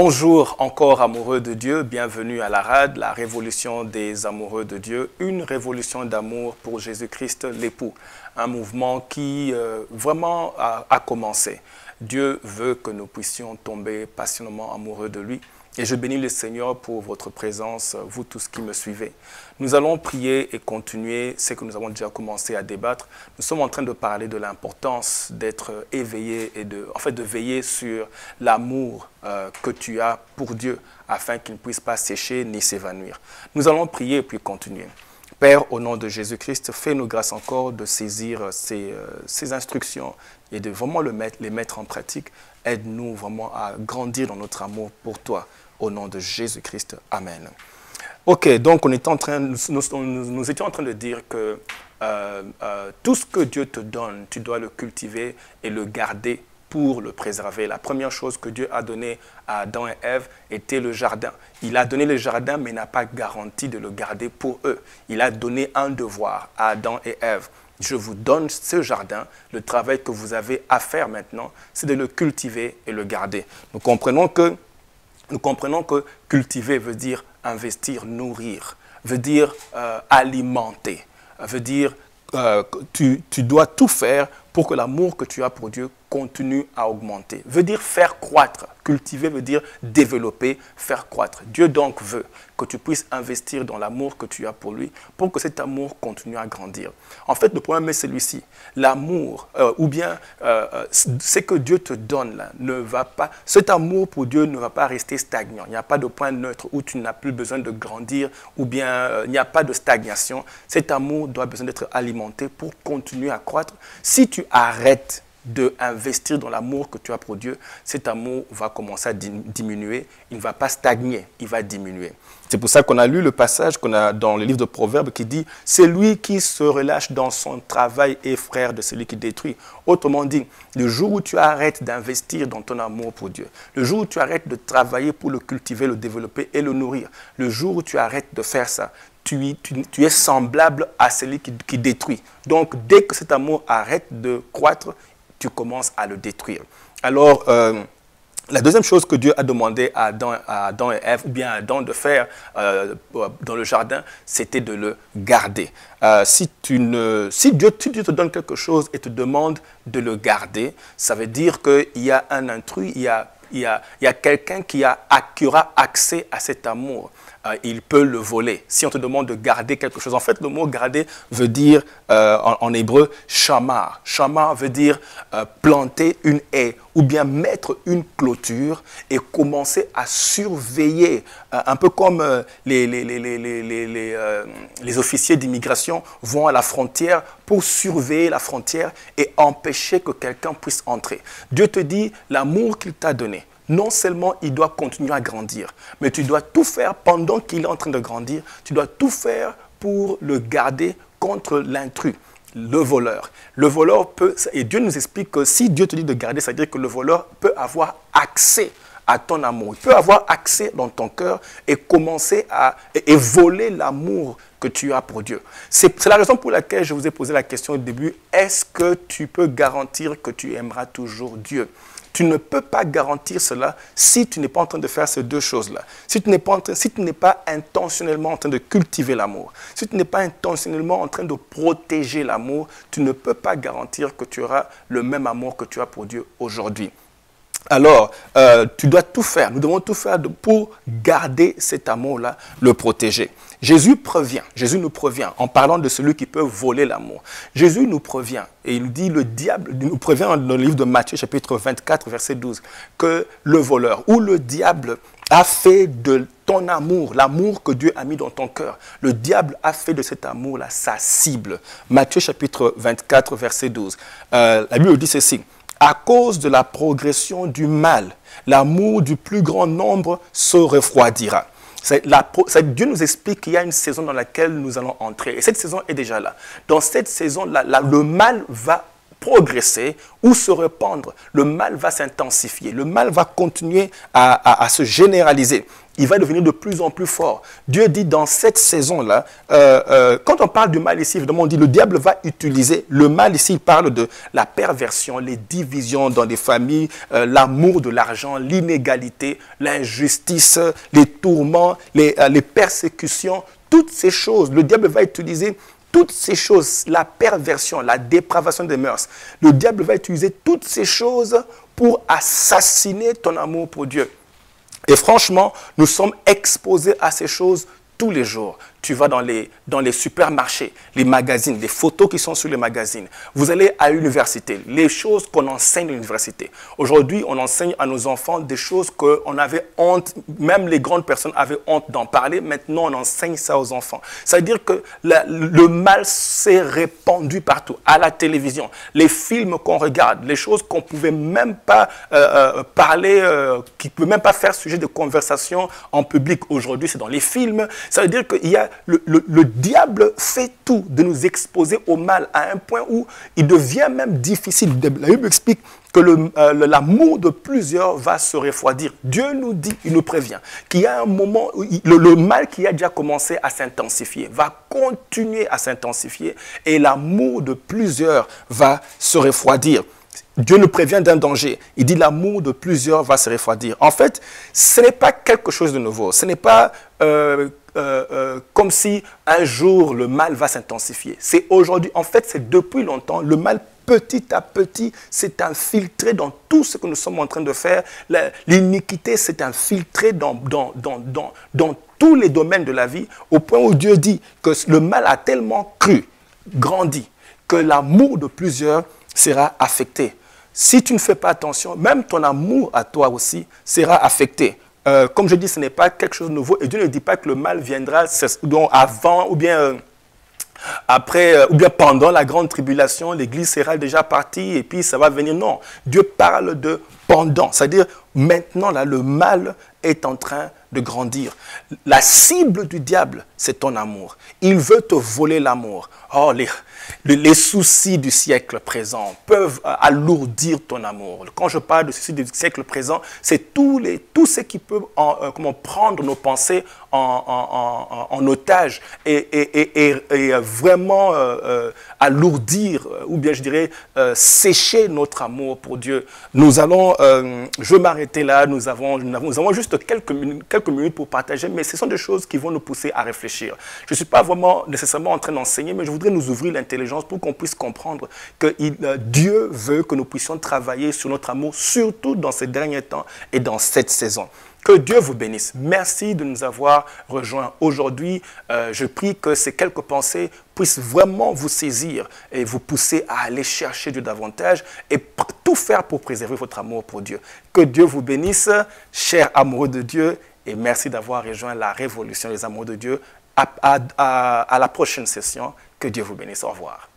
Bonjour encore amoureux de Dieu, bienvenue à la RAD, la révolution des amoureux de Dieu, une révolution d'amour pour Jésus-Christ l'époux, un mouvement qui vraiment a commencé. Dieu veut que nous puissions tomber passionnément amoureux de lui. Et je bénis le Seigneur pour votre présence, vous tous qui me suivez. Nous allons prier et continuer ce que nous avons déjà commencé à débattre. Nous sommes en train de parler de l'importance d'être éveillé et de veiller sur l'amour que tu as pour Dieu afin qu'il ne puisse pas sécher ni s'évanouir. Nous allons prier et puis continuer. Père, au nom de Jésus-Christ, fais-nous grâce encore de saisir ces instructions et de vraiment les mettre en pratique. Aide-nous vraiment à grandir dans notre amour pour toi. Au nom de Jésus-Christ. Amen. Ok, donc nous étions en train de dire que tout ce que Dieu te donne, tu dois le cultiver et le garder pour le préserver. La première chose que Dieu a donnée à Adam et Ève était le jardin. Il a donné le jardin, mais n'a pas garanti de le garder pour eux. Il a donné un devoir à Adam et Ève. Je vous donne ce jardin. Le travail que vous avez à faire maintenant, c'est de le cultiver et le garder. Nous comprenons que cultiver veut dire investir, nourrir, veut dire alimenter, veut dire tu dois tout faire pour que l'amour que tu as pour Dieu continue à augmenter. Veut dire faire croître. Cultiver veut dire développer, faire croître. Dieu donc veut que tu puisses investir dans l'amour que tu as pour lui, pour que cet amour continue à grandir. En fait, le problème est celui-ci. L'amour, ce que Dieu te donne là, ne va pas, cet amour pour Dieu ne va pas rester stagnant. Il n'y a pas de point neutre où tu n'as plus besoin de grandir, ou bien il n'y a pas de stagnation. Cet amour doit besoin d'être alimenté pour continuer à croître. Si tu arrêtes d'investir dans l'amour que tu as pour Dieu, cet amour va commencer à diminuer. Il ne va pas stagner, il va diminuer. C'est pour ça qu'on a lu le passage qu'on a dans le livre de Proverbes qui dit « Celui qui se relâche dans son travail est frère de celui qui détruit ». Autrement dit, le jour où tu arrêtes d'investir dans ton amour pour Dieu, le jour où tu arrêtes de travailler pour le cultiver, le développer et le nourrir, le jour où tu arrêtes de faire ça, tu es semblable à celui qui détruit. Donc, dès que cet amour arrête de croître, tu commences à le détruire. Alors, la deuxième chose que Dieu a demandé à Adam et Ève, ou bien à Adam de faire dans le jardin, c'était de le garder. Si Dieu te donne quelque chose et te demande de le garder, ça veut dire qu'il y a un intrus, il y a quelqu'un qui aura accès à cet amour. Il peut le voler. Si on te demande de garder quelque chose, en fait, le mot garder veut dire, en hébreu, shamar. Shamar veut dire planter une haie ou bien mettre une clôture et commencer à surveiller, un peu comme les officiers d'immigration vont à la frontière pour surveiller la frontière et empêcher que quelqu'un puisse entrer. Dieu te dit, l'amour qu'il t'a donné, non seulement il doit continuer à grandir, mais tu dois tout faire pendant qu'il est en train de grandir, tu dois tout faire pour le garder contre l'intrus, le voleur. Le voleur peut, et Dieu nous explique que si Dieu te dit de garder, ça veut dire que le voleur peut avoir accès à ton amour. Il peut avoir accès dans ton cœur et commencer et voler l'amour que tu as pour Dieu. C'est la raison pour laquelle je vous ai posé la question au début, est-ce que tu peux garantir que tu aimeras toujours Dieu ? Tu ne peux pas garantir cela si tu n'es pas en train de faire ces deux choses-là. Si tu n'es pas intentionnellement en train de cultiver l'amour, si tu n'es pas intentionnellement en train de protéger l'amour, tu ne peux pas garantir que tu auras le même amour que tu as pour Dieu aujourd'hui. Alors, tu dois tout faire, nous devons tout faire pour garder cet amour-là, le protéger. Jésus nous prévient en parlant de celui qui peut voler l'amour. Jésus nous prévient et il dit, le diable nous prévient dans le livre de Matthieu, chapitre 24, verset 12, que le voleur ou le diable a fait de ton amour, l'amour que Dieu a mis dans ton cœur, le diable a fait de cet amour-là sa cible. Matthieu, chapitre 24, verset 12. La Bible dit ceci. À cause de la progression du mal, l'amour du plus grand nombre se refroidira. Dieu nous explique qu'il y a une saison dans laquelle nous allons entrer. Et cette saison est déjà là. Dans cette saison, le mal va progresser ou se répandre. Le mal va s'intensifier. Le mal va continuer à se généraliser. il va devenir de plus en plus fort. Dieu dit dans cette saison-là, quand on parle du mal ici, évidemment, on dit le diable va utiliser, le mal ici, il parle de la perversion, les divisions dans les familles, l'amour de l'argent, l'inégalité, l'injustice, les tourments, les persécutions, toutes ces choses. Le diable va utiliser toutes ces choses, la perversion, la dépravation des mœurs. Le diable va utiliser toutes ces choses pour assassiner ton amour pour Dieu. Et franchement, nous sommes exposés à ces choses tous les jours. Tu vas dans les supermarchés, les magazines, les photos qui sont sur les magazines. Vous allez à l'université, les choses qu'on enseigne à l'université. Aujourd'hui, on enseigne à nos enfants des choses qu'on avait honte, même les grandes personnes avaient honte d'en parler. Maintenant, on enseigne ça aux enfants. Ça veut dire que le mal s'est répandu partout, à la télévision. Les films qu'on regarde, les choses qu'on ne pouvait même pas parler, qui ne pouvaient même pas faire sujet de conversation en public. Aujourd'hui, c'est dans les films. Ça veut dire qu'il y a le diable fait tout de nous exposer au mal à un point où il devient même difficile. La Bible explique que l'amour de plusieurs va se refroidir. Dieu nous dit, il nous prévient, qu'il y a un moment où le mal qui a déjà commencé à s'intensifier va continuer à s'intensifier et l'amour de plusieurs va se refroidir. Dieu nous prévient d'un danger. Il dit l'amour de plusieurs va se refroidir. En fait, ce n'est pas quelque chose de nouveau. Ce n'est pas comme si un jour le mal va s'intensifier. C'est aujourd'hui, en fait, c'est depuis longtemps, le mal petit à petit s'est infiltré dans tout ce que nous sommes en train de faire. L'iniquité s'est infiltrée dans tous les domaines de la vie, au point où Dieu dit que le mal a tellement cru, grandi, que l'amour de plusieurs sera affecté. Si tu ne fais pas attention, même ton amour à toi aussi sera affecté. Comme je dis, ce n'est pas quelque chose de nouveau. Et Dieu ne dit pas que le mal viendra avant ou bien après ou bien pendant la grande tribulation. L'Église sera déjà partie et puis ça va venir. Non, Dieu parle de pendant. C'est-à-dire maintenant, là, le mal est en train de grandir. La cible du diable, c'est ton amour. Il veut te voler l'amour. Oh, les soucis du siècle présent peuvent alourdir ton amour. Quand je parle de soucis du siècle présent, c'est tout ce qui peut prendre nos pensées en otage et vraiment alourdir, ou bien je dirais sécher notre amour pour Dieu. Nous allons, je vais m'arrêter là, nous avons juste quelques minutes pour partager, mais ce sont des choses qui vont nous pousser à réfléchir. Je ne suis pas vraiment nécessairement en train d'enseigner, mais je voudrais nous ouvrir l'intelligence pour qu'on puisse comprendre que Dieu veut que nous puissions travailler sur notre amour, surtout dans ces derniers temps et dans cette saison. Que Dieu vous bénisse. Merci de nous avoir rejoints aujourd'hui. Je prie que ces quelques pensées puissent vraiment vous saisir et vous pousser à aller chercher Dieu davantage et tout faire pour préserver votre amour pour Dieu. Que Dieu vous bénisse, chers amoureux de Dieu, et merci d'avoir rejoint la Révolution des amoureux de Dieu. À la prochaine session. Que Dieu vous bénisse. Au revoir.